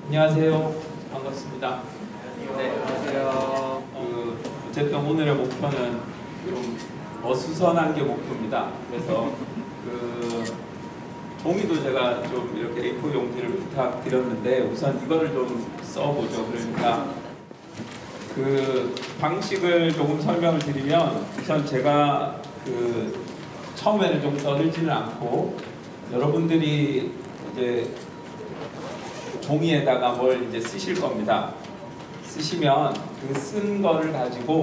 안녕하세요. 반갑습니다. 네, 안녕하세요. 어쨌든 오늘의 목표는 좀 어수선한 게 목표입니다. 그래서 종이도 제가 좀 이렇게 A4 용지를 부탁드렸는데 우선 이거를 좀 써보죠. 그러니까 방식을 조금 설명을 드리면 우선 제가 처음에는 좀 떠들지는 않고 여러분들이 이제 종이에다가 뭘 이제 쓰실 겁니다. 쓰시면 그 쓴 거를 가지고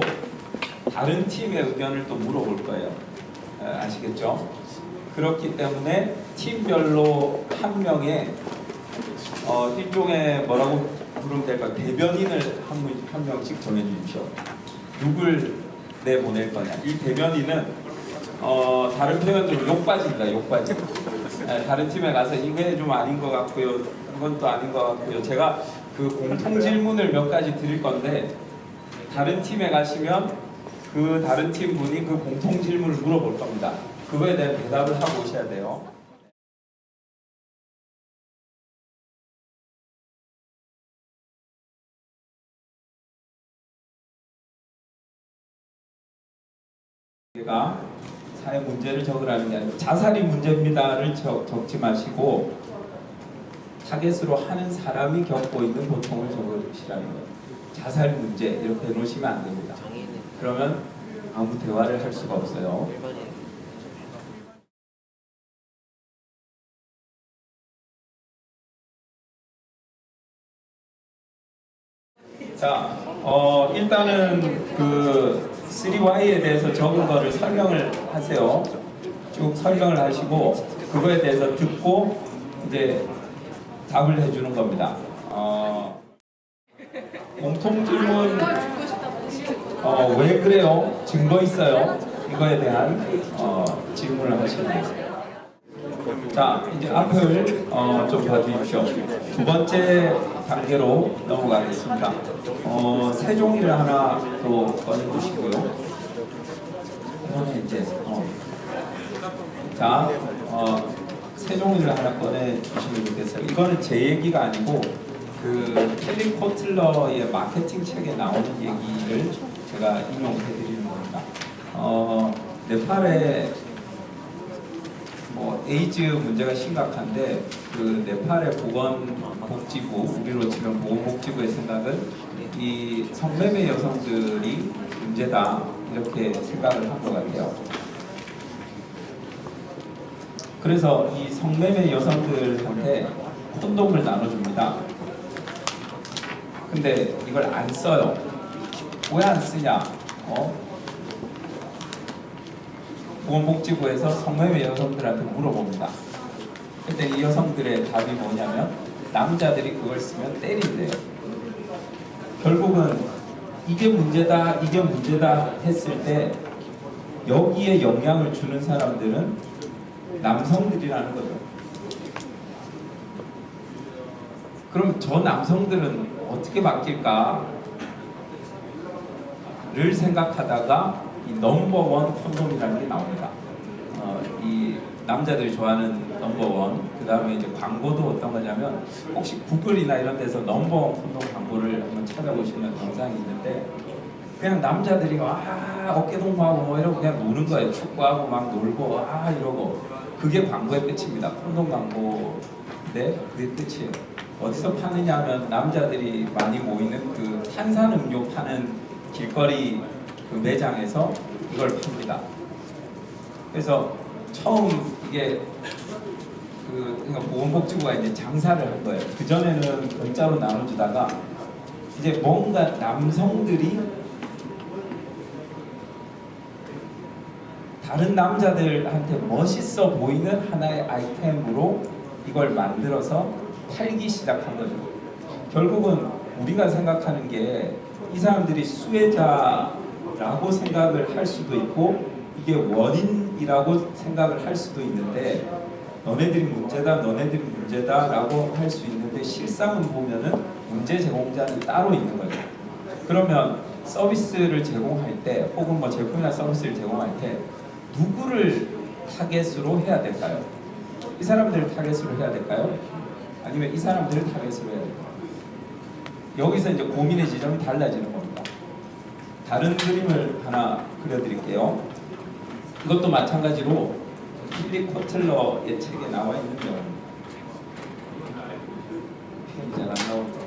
다른 팀의 의견을 또 물어볼 거예요. 아시겠죠? 그렇기 때문에 팀별로 한 명의 일종의 뭐라고 부르면 될까요? 대변인을 한 명씩 정해주십시오. 누굴 내보낼 거냐. 이 대변인은 다른 표현으로 욕받입니다. 욕받이. 다른 팀에 가서 이게 좀 아닌 것 같고요. 이건 또 아닌 것 같고요. 제가 공통 질문을 몇 가지 드릴 건데 다른 팀에 가시면 그 다른 팀 분이 그 공통 질문을 물어볼 겁니다. 그거에 대한 대답을 하고 오셔야 돼요. 제가 사회 문제를 적으라는 게 아니고 자살이 문제입니다를 적지 마시고 타겟으로 하는 사람이 겪고 있는 고통을 적으시라는 거예요. 자살 문제 이렇게 해놓으시면 안 됩니다. 그러면 아무 대화를 할 수가 없어요. 자, 일단은 3Y에 대해서 적은 거를 설명을 하세요. 쭉 설명을 하시고 그거에 대해서 듣고 이제 답을 해주는 겁니다. 공통 질문 왜 그래요? 증거 있어요? 이거에 대한 질문을 하시면 돼요. 자, 이제 앞을 좀 봐주십시오. 두 번째 단계로 넘어가겠습니다. 새 종이를 하나 또 꺼내주시고요. 그러면 이제 자, 새 종이를 하나 꺼내주시면 좋겠어요. 이거는 제 얘기가 아니고 캘리 코틀러의 마케팅 책에 나오는 얘기를 제가 인용해드리는 겁니다. 네팔에 에이즈 문제가 심각한데 네팔의 보건복지부, 우리로 치면 보건복지부의 생각은 이 성매매 여성들이 문제다 이렇게 생각을 한 것 같아요. 그래서 이 성매매 여성들한테 콘돔을 나눠줍니다. 근데 이걸 안 써요. 왜 안 쓰냐? 보건복지부에서 성매매 여성들한테 물어봅니다. 근데 이 여성들의 답이 뭐냐면 남자들이 그걸 쓰면 때린대요. 결국은 이게 문제다 했을 때 여기에 영향을 주는 사람들은 남성들이라는 거죠. 그럼 저 남성들은 어떻게 바뀔까를 생각하다가 이 넘버원 콘돔이라는 게 나옵니다. 이 남자들이 좋아하는 넘버원, 그 다음에 이제 광고도 어떤 거냐면 혹시 구글이나 이런 데서 넘버원 콘돔 광고를 한번 찾아보시면 영상이 있는데 그냥 남자들이 어깨 동무하고 뭐 이러고 그냥 노는 거예요. 축구하고 막 놀고 이러고 그게 광고의 끝입니다. 콘돔 광고인데 그게 끝이에요. 어디서 파느냐 하면 남자들이 많이 모이는 탄산음료 파는 길거리 매장에서 이걸 팝니다. 그래서 처음 이게 그러니까 보건복지부가 이제 장사를 한 거예요. 그 전에는 공짜로 나눠주다가 이제 뭔가 남성들이 다른 남자들한테 멋있어 보이는 하나의 아이템으로 이걸 만들어서 팔기 시작한 거죠. 결국은 우리가 생각하는 게 이 사람들이 수혜자라고 생각을 할 수도 있고 이게 원인이라고 생각을 할 수도 있는데 너네들이 문제다 라고 할 수 있는데 실상은 보면은 문제 제공자는 따로 있는 거죠. 그러면 서비스를 제공할 때 혹은 뭐 제품이나 서비스를 제공할 때 누구를 타겟으로 해야 될까요? 이 사람들을 타겟으로 해야 될까요? 아니면 이 사람들을 타겟으로 해야 될까요? 여기서 이제 고민의 지점이 달라지는 겁니다. 다른 그림을 하나 그려드릴게요. 이것도 마찬가지로 필립 코틀러의 책에 나와 있는 내용입니다. 잘 안 나오죠.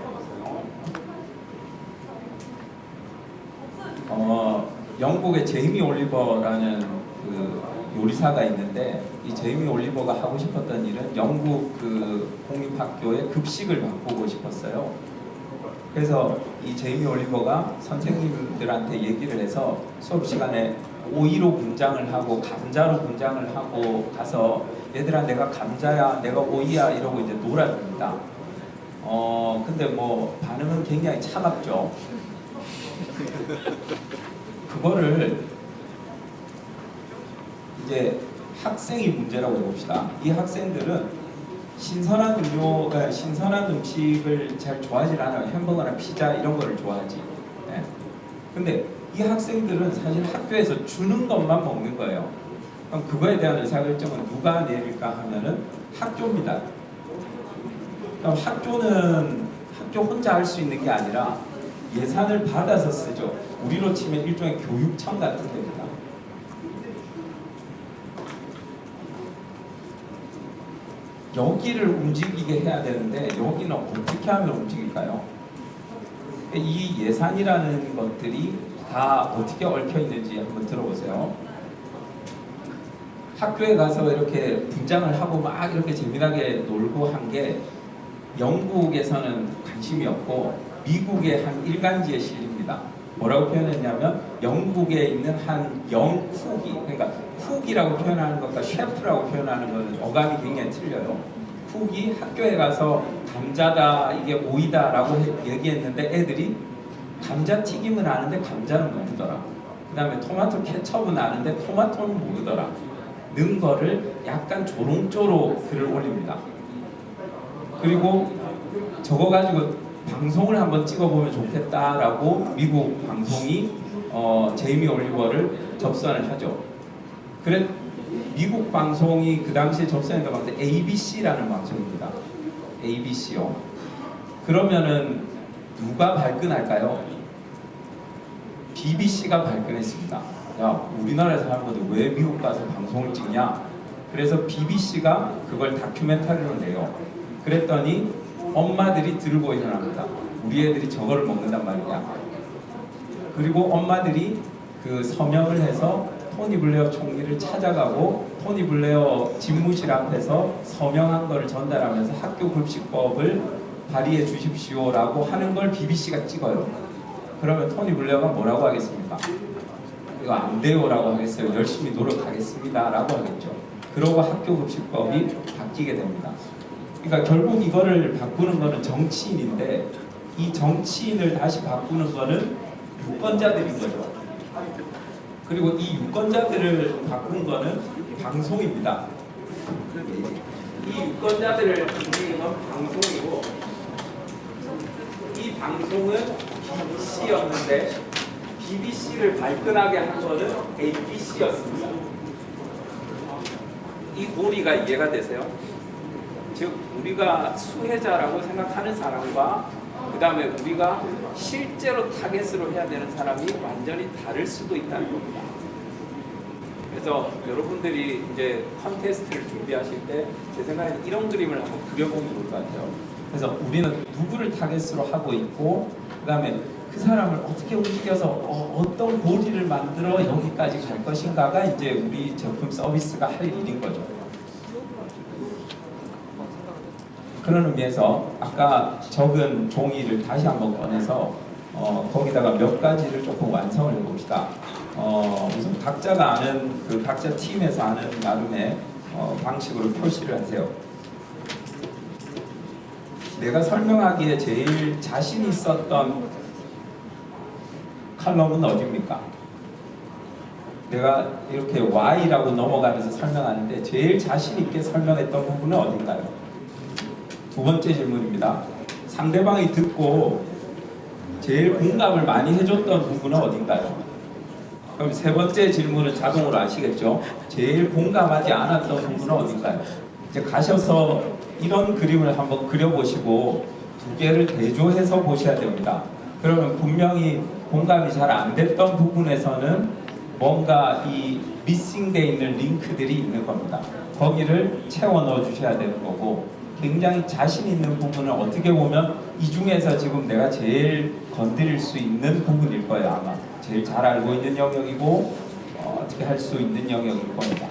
영국의 제이미 올리버라는 그 요리사가 있는데 이 제이미 올리버가 하고 싶었던 일은 영국 그 공립학교의 급식을 바꾸고 싶었어요. 그래서 이 제이미 올리버가 선생님들한테 얘기를 해서 수업 시간에 오이로 분장을 하고 감자로 분장을 하고 가서 얘들아 내가 감자야 내가 오이야 이러고 이제 놀아줍니다. 근데 뭐 반응은 굉장히 차갑죠. 그거를 이제 학생이 문제라고 해봅시다. 이 학생들은 신선한 음식을 잘 좋아하지 않아요. 햄버거나 피자 이런 거를 좋아하지. 네. 근데 이 학생들은 사실 학교에서 주는 것만 먹는 거예요. 그럼 그거에 대한 의사결정은 누가 내릴까 하면은 학교입니다. 그럼 학교는 학교 혼자 할 수 있는 게 아니라 예산을 받아서 쓰죠. 우리로 치면 일종의 교육청 같은 데입니다. 여기를 움직이게 해야 되는데 여기는 어떻게 하면 움직일까요? 이 예산이라는 것들이 다 어떻게 얽혀 있는지 한번 들어보세요. 학교에 가서 이렇게 분장을 하고 막 이렇게 재미나게 놀고 한 게 영국에서는 관심이 없고 미국의 한 일간지에 실립니다. 뭐라고 표현했냐면 영국에 있는 한 영쿡이, 그러니까 쿡이라고 표현하는 것과 셰프라고 표현하는 것은 어감이 굉장히 틀려요. 쿡이 학교에 가서 감자다 이게 오이다 라고 얘기했는데 애들이 감자튀김은 아는데 감자는 모르더라. 그 다음에 토마토 케첩은 아는데 토마토는 모르더라 는 거를 약간 조롱조로 글을 올립니다. 그리고 저거 가지고 방송을 한번 찍어보면 좋겠다라고 미국 방송이 제이미 올리버를 접선을 하죠. 그래 미국 방송이 그 당시에 접선했던 방송 ABC라는 방송입니다. ABC요. 그러면은 누가 발끈할까요? BBC가 발끈했습니다. 야, 우리나라에서 하는 건데 왜 미국 가서 방송을 찍냐? 그래서 BBC가 그걸 다큐멘터리로 내요. 그랬더니 엄마들이 들고 일어납니다. 우리 애들이 저거를 먹는단 말이냐. 그리고 엄마들이 그 서명을 해서 토니 블레어 총리를 찾아가고 토니 블레어 집무실 앞에서 서명한 거를 전달하면서 학교 급식법을 발의해 주십시오라고 하는 걸 BBC가 찍어요. 그러면 토니 블레어가 뭐라고 하겠습니까? 이거 안 돼요라고 하겠어요. 열심히 노력하겠습니다라고 하겠죠. 그러고 학교 급식법이 바뀌게 됩니다. 그러니까 결국 이거를 바꾸는 거는 정치인인데 이 정치인을 다시 바꾸는 거는 유권자들인 거죠. 그리고 이 유권자들을 바꾼 거는 방송입니다. 이 유권자들을 움직이는 건 방송이고 이 방송은 BBC였는데 BBC를 발끈하게 한 거는 ABC였습니다. 이 고리가 이해가 되세요? 즉 우리가 수혜자라고 생각하는 사람과 그 다음에 우리가 실제로 타겟으로 해야 되는 사람이 완전히 다를 수도 있다는 겁니다. 그래서 여러분들이 이제 컨테스트를 준비하실 때 제 생각에는 이런 그림을 한번 그려보면 좋을 것 같아요. 그래서 우리는 누구를 타겟으로 하고 있고 그 다음에 그 사람을 어떻게 움직여서 어떤 고리를 만들어 여기까지 갈 것인가가 이제 우리 제품 서비스가 할 일인 거죠. 그런 의미에서 아까 적은 종이를 다시 한번 꺼내서 거기다가 몇 가지를 조금 완성을 해봅시다. 우선 각자가 아는 그 각자 팀에서 아는 나름의 방식으로 표시를 하세요. 내가 설명하기에 제일 자신 있었던 칼럼은 어디입니까? 내가 이렇게 Y라고 넘어가면서 설명하는데 제일 자신 있게 설명했던 부분은 어딘가요? 두 번째 질문입니다. 상대방이 듣고 제일 공감을 많이 해줬던 부분은 어딘가요? 그럼 세 번째 질문은 자동으로 아시겠죠? 제일 공감하지 않았던 부분은 어딘가요? 이제 가셔서 이런 그림을 한번 그려보시고 두 개를 대조해서 보셔야 됩니다. 그러면 분명히 공감이 잘 안 됐던 부분에서는 뭔가 이 미싱되어 있는 링크들이 있는 겁니다. 거기를 채워 넣어 주셔야 되는 거고, 굉장히 자신 있는 부분을 어떻게 보면 이 중에서 지금 내가 제일 건드릴 수 있는 부분일 거예요. 아마 제일 잘 알고 있는 영역이고 어떻게 할 수 있는 영역일 겁니다.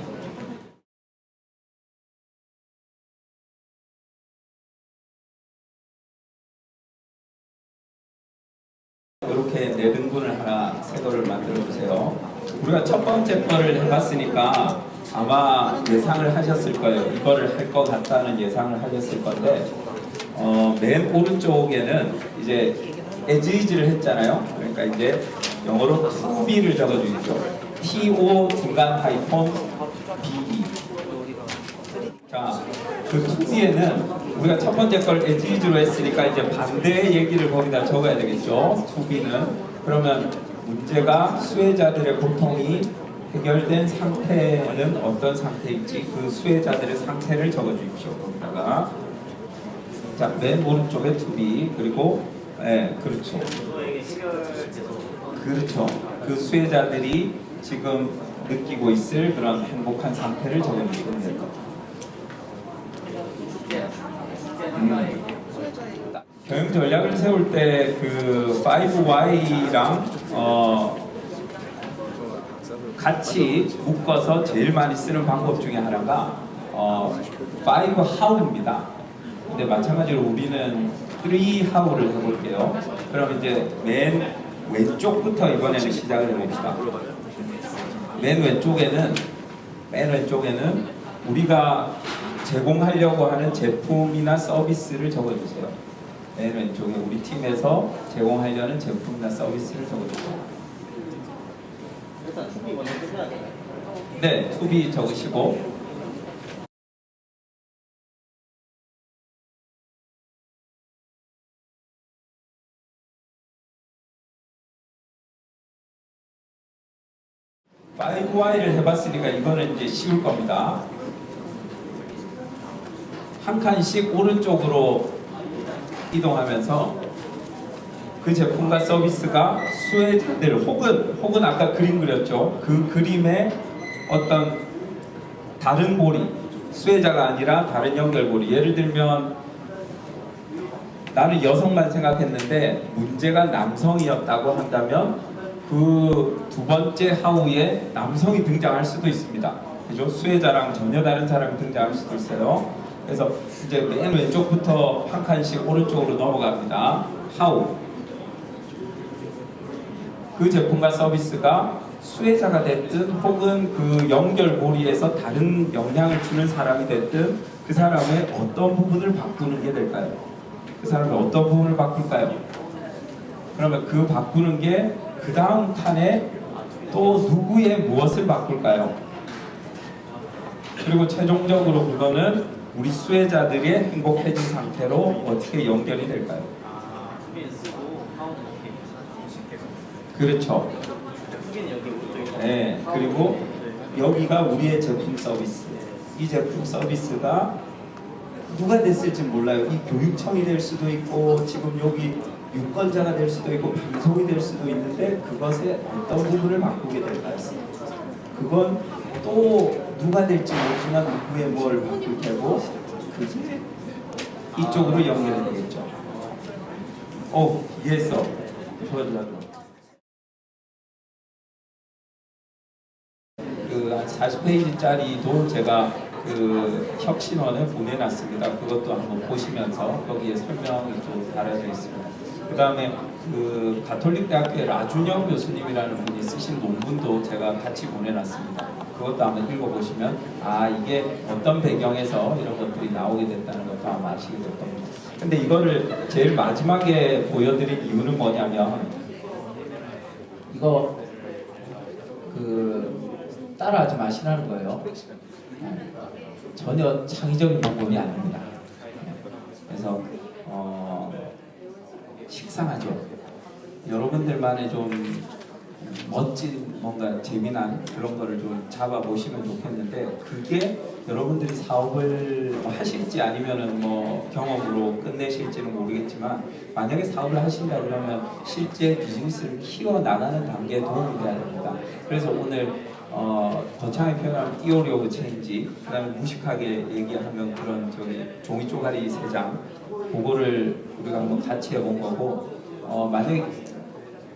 이렇게 네 등분을 하나 새 거를 만들어 주세요. 우리가 첫 번째 거를 해봤으니까 아마 예상을 하셨을 거예요. 이거를 할 것 같다는 예상을 하셨을 건데, 맨 오른쪽에는 이제 as를 했잖아요. 그러니까 이제 영어로 to be를 적어주십시오. to 중간 하이폰 be. 자, 그 to be에는 우리가 첫 번째 걸 as로 했으니까 이제 반대의 얘기를 거기다 적어야 되겠죠. to be는. 그러면 문제가 수혜자들의 고통이 해결된 상태는 어떤 상태일지 그 수혜자들의 상태를 적어주십시오. 거기다가. 자, 맨 오른쪽에 to be, 그리고 그렇죠. 그렇죠. 그 수혜자들이 지금 느끼고 있을 그런 행복한 상태를 적어주시면 될 겁니다. 경영 전략을 세울 때 그 5Y랑 같이 묶어서 제일 많이 쓰는 방법 중에 하나가 5How입니다. 근데 마찬가지로 우리는 3How를 해볼게요. 그럼 이제 맨 왼쪽부터 이번에는 시작을 해봅시다. 맨 왼쪽에는 우리가 제공하려고 하는 제품이나 서비스를 적어주세요. 맨 왼쪽에 우리 팀에서 제공하려는 제품이나 서비스를 적어주세요. 네, to be 적으시고, 파이브 Y를 해봤으니까 이거는 이제 쉬울 겁니다. 한 칸씩 오른쪽으로 이동하면서 그 제품과 서비스가 수혜자들 혹은 아까 그림 그렸죠. 그 그림의 어떤 다른 고리, 수혜자가 아니라 다른 연결고리. 예를 들면 나는 여성만 생각했는데 문제가 남성이었다고 한다면 그 두 번째 하우에 남성이 등장할 수도 있습니다. 그죠? 수혜자랑 전혀 다른 사람이 등장할 수도 있어요. 그래서 이제 맨 왼쪽부터 한 칸씩 오른쪽으로 넘어갑니다. 하우. 그 제품과 서비스가 수혜자가 됐든 혹은 그 연결고리에서 다른 영향을 주는 사람이 됐든 그 사람의 어떤 부분을 바꾸는 게 될까요? 그 사람의 어떤 부분을 바꿀까요? 그러면 그 바꾸는 게 그 다음 칸에 또 누구의 무엇을 바꿀까요? 그리고 최종적으로 그거는 우리 수혜자들의 행복해진 상태로 어떻게 연결이 될까요? 그렇죠. 네, 그리고 여기가 우리의 제품 서비스. 이 제품 서비스가 누가 됐을지 몰라요. 이 교육청이 될 수도 있고 지금 여기 유권자가 될 수도 있고 방송이 될 수도 있는데 그것의 어떤 부분을 바꾸게 될까요? 그건 또 누가 될지 모르지만 누구의 뭘 바꿀 테고 그게 이쪽으로 연결이 되겠죠. 이해했어. 좋아. 그 40페이지짜리도 제가 그 혁신원에 보내놨습니다. 그것도 한번 보시면서 거기에 설명이 좀 달아져 있습니다. 그 다음에 그 가톨릭 대학교의 라준영 교수님이라는 분이 쓰신 논문도 제가 같이 보내놨습니다. 그것도 한번 읽어보시면 이게 어떤 배경에서 이런 것들이 나오게 됐다는 것도 아마 아시게 될 겁니다. 근데 이거를 제일 마지막에 보여드린 이유는 뭐냐면 이거 따라하지 마시라는 거예요. 전혀 창의적인 방법이 아닙니다. 그래서 식상하죠. 여러분들만의 좀 멋진 뭔가 재미난 그런 거를 좀 잡아보시면 좋겠는데 그게 여러분들이 사업을 뭐 하실지 아니면은 뭐 경험으로 끝내실지는 모르겠지만 만약에 사업을 하신다 그러면 실제 비즈니스를 키워 나가는 단계에 도움이 돼야 됩니다. 그래서 오늘 거창하게 표현하면 theory of change, 그다음에 무식하게 얘기하면 그런 저기 종이 쪼가리 3장 그거를 우리가 한번 같이 해본 거고 만약에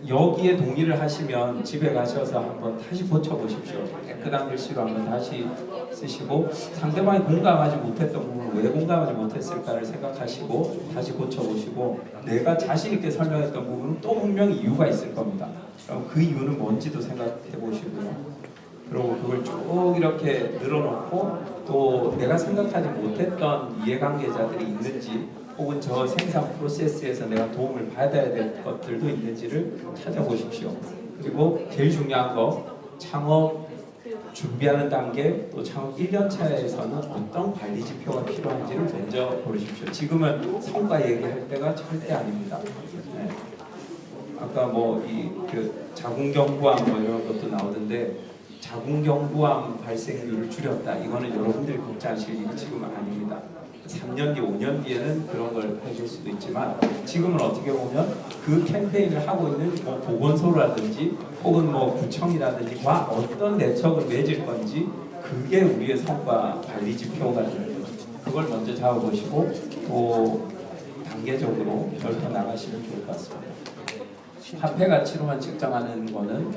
여기에 동의를 하시면 집에 가셔서 한번 다시 고쳐보십시오. 깨끗한 글씨로 한번 다시 쓰시고 상대방이 공감하지 못했던 부분을 왜 공감하지 못했을까를 생각하시고 다시 고쳐보시고 내가 자신 있게 설명했던 부분은 또 분명히 이유가 있을 겁니다. 그럼 그 이유는 뭔지도 생각해 보시고요. 그리고 그걸 쭉 이렇게 늘어놓고 또 내가 생각하지 못했던 이해관계자들이 있는지 혹은 저 생산 프로세스에서 내가 도움을 받아야 될 것들도 있는지를 찾아보십시오. 그리고 제일 중요한 거 창업 준비하는 단계 또 창업 1년 차에서는 어떤 관리 지표가 필요한지를 먼저 고르십시오. 지금은 성과 얘기할 때가 절대 아닙니다. 네. 아까 뭐 그 자궁경부암 뭐 이런 것도 나오던데 자궁경부암 발생률을 줄였다. 이거는 여러분들이 걱정하실 일이 지금은 아닙니다. 3년 뒤, 5년 뒤에는 그런 걸 해줄 수도 있지만 지금은 어떻게 보면 그 캠페인을 하고 있는 뭐 보건소라든지 혹은 뭐 구청이라든지와 어떤 네트워크를 맺을 건지 그게 우리의 성과 관리 지표가 되는 거죠. 그걸 먼저 잡아보시고 또 단계적으로 넓혀 나가시면 좋을 것 같습니다. 화폐 가치로만 측정하는 거는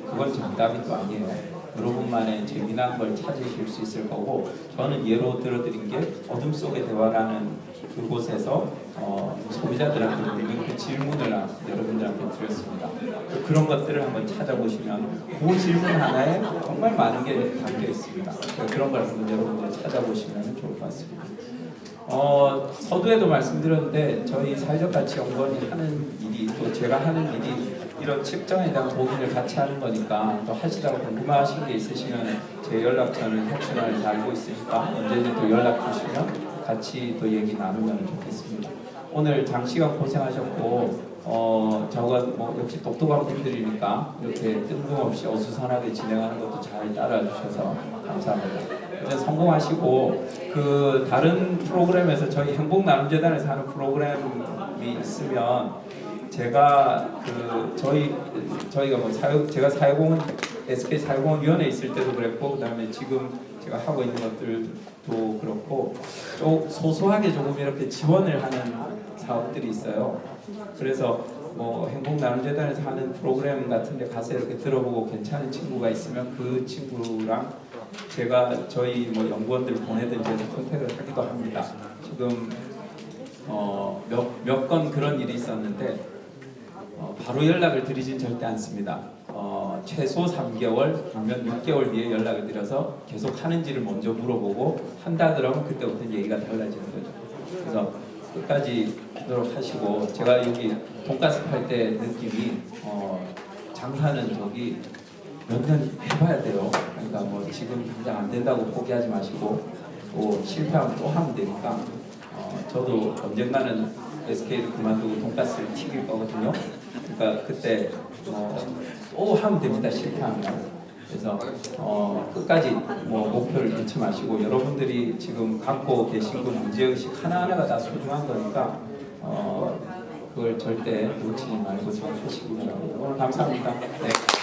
그건 정답이 또 아니에요. 여러분만의 재미난 걸 찾으실 수 있을 거고 저는 예로 들어드린 게 어둠 속의 대화라는 그곳에서 소비자들한테 드리는 그 질문을 여러분들한테 드렸습니다. 그런 것들을 한번 찾아보시면 그 질문 하나에 정말 많은 게 담겨 있습니다. 그런 걸 한번 여러분들 찾아보시면 좋을 것 같습니다. 서두에도 말씀드렸는데 저희 사회적가치연구원이 하는 일이 또 제가 하는 일이 이런 측정에 대한 고민을 같이 하는 거니까 또 하시다가 궁금하신 게 있으시면 제 연락처는 혁신을 잘 알고 있으니까 언제든 또 연락 주시면 같이 또 얘기 나누면 좋겠습니다. 오늘 장시간 고생하셨고 저건 뭐 역시 똑똑한 분들이니까 이렇게 뜬금없이 어수선하게 진행하는 것도 잘 따라주셔서 감사합니다. 이제 성공하시고 그 다른 프로그램에서 저희 행복나눔재단에서 하는 프로그램이 있으면 제가 저희가 뭐 제가 사회공헌 SK 사회공헌위원회에 있을 때도 그랬고 그다음에 지금 제가 하고 있는 것들도 그렇고 좀 소소하게 조금 이렇게 지원을 하는 사업들이 있어요. 그래서 뭐 행복나눔재단에서 하는 프로그램 같은 데 가서 이렇게 들어보고 괜찮은 친구가 있으면 그 친구랑 제가 저희 뭐 연구원들 보내든지 해서 컨택을 하기도 합니다. 지금 몇 건 그런 일이 있었는데 바로 연락을 드리진 절대 않습니다. 최소 3개월, 아니면 6개월 뒤에 연락을 드려서 계속 하는지를 먼저 물어보고 한다 그러면 그때부터 얘기가 달라지는 거죠. 그래서 끝까지 하도록 하시고 제가 여기 돈가스 팔 때 느낌이 장사는 저기 몇 년 해봐야 돼요. 그러니까 뭐 지금 당장 안 된다고 포기하지 마시고 또 실패하면 또 하면 되니까 저도 언젠가는 SK를 그만두고 돈가스를 튀길 거거든요. 그러니까 그때 또 하면 됩니다. 실패하면. 그래서 끝까지 뭐 목표를 잃지 마시고 여러분들이 지금 갖고 계신 그 문제의식 하나하나가 다 소중한 거니까 그걸 절대 놓치지 말고 잘 하시기 바랍니다. 오늘 감사합니다. 네.